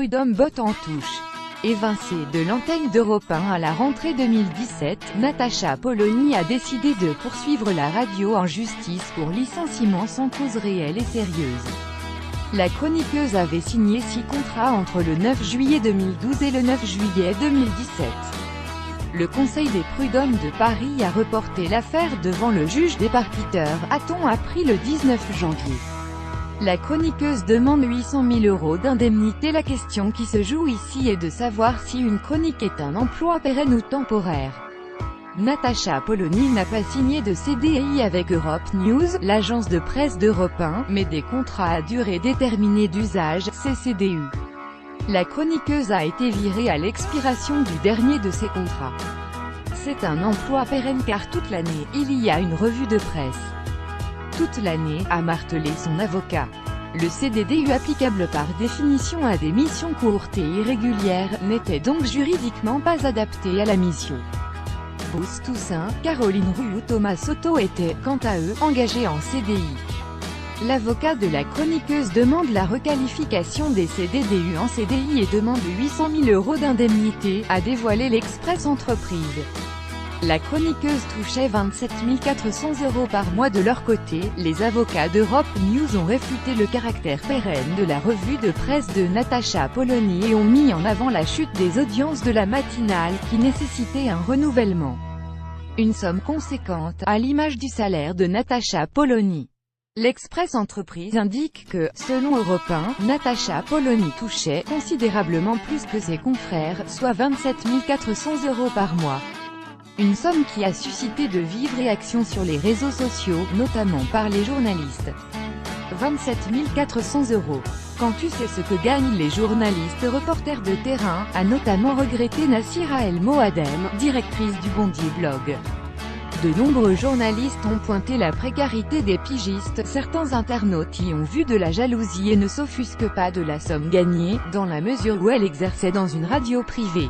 Prud'homme botte en touche. Évincée de l'antenne d'Europe 1 à la rentrée 2017, Natacha Polony a décidé de poursuivre la radio en justice pour licenciement sans cause réelle et sérieuse. La chroniqueuse avait signé 6 contrats entre le 9 juillet 2012 et le 9 juillet 2017. Le Conseil des prud'hommes de Paris a reporté l'affaire devant le juge départiteur, a-t-on appris le 19 janvier. La chroniqueuse demande 800 000 € d'indemnité. La question qui se joue ici est de savoir si une chronique est un emploi pérenne ou temporaire. Natacha Polony n'a pas signé de CDI avec Europe News, l'agence de presse d'Europe 1, mais des contrats à durée déterminée d'usage, CDU. La chroniqueuse a été virée à l'expiration du dernier de ses contrats. C'est un emploi pérenne car toute l'année, il y a une revue de presse. Toute l'année, a martelé son avocat. Le CDDU applicable par définition à des missions courtes et irrégulières, n'était donc juridiquement pas adapté à la mission. Bruce Toussaint, Caroline Roux ou Thomas Soto étaient, quant à eux, engagés en CDI. L'avocat de la chroniqueuse demande la requalification des CDDU en CDI et demande 800 000 € d'indemnité, a dévoilé l'Express Entreprise. La chroniqueuse touchait 27 400 € par mois de leur côté. Les avocats d'Europe News ont réfuté le caractère pérenne de la revue de presse de Natacha Polony et ont mis en avant la chute des audiences de la matinale, qui nécessitait un renouvellement. Une somme conséquente, à l'image du salaire de Natacha Polony. L'Express Entreprise indique que, selon Europe 1, Natacha Polony touchait considérablement plus que ses confrères, soit 27 400 € par mois. Une somme qui a suscité de vives réactions sur les réseaux sociaux, notamment par les journalistes. 27 400 €. Quand tu sais ce que gagnent les journalistes reporters de terrain, a notamment regretté Nassira El Moadem, directrice du Bondier Blog. De nombreux journalistes ont pointé la précarité des pigistes. Certains internautes y ont vu de la jalousie et ne s'offusquent pas de la somme gagnée, dans la mesure où elle exerçait dans une radio privée.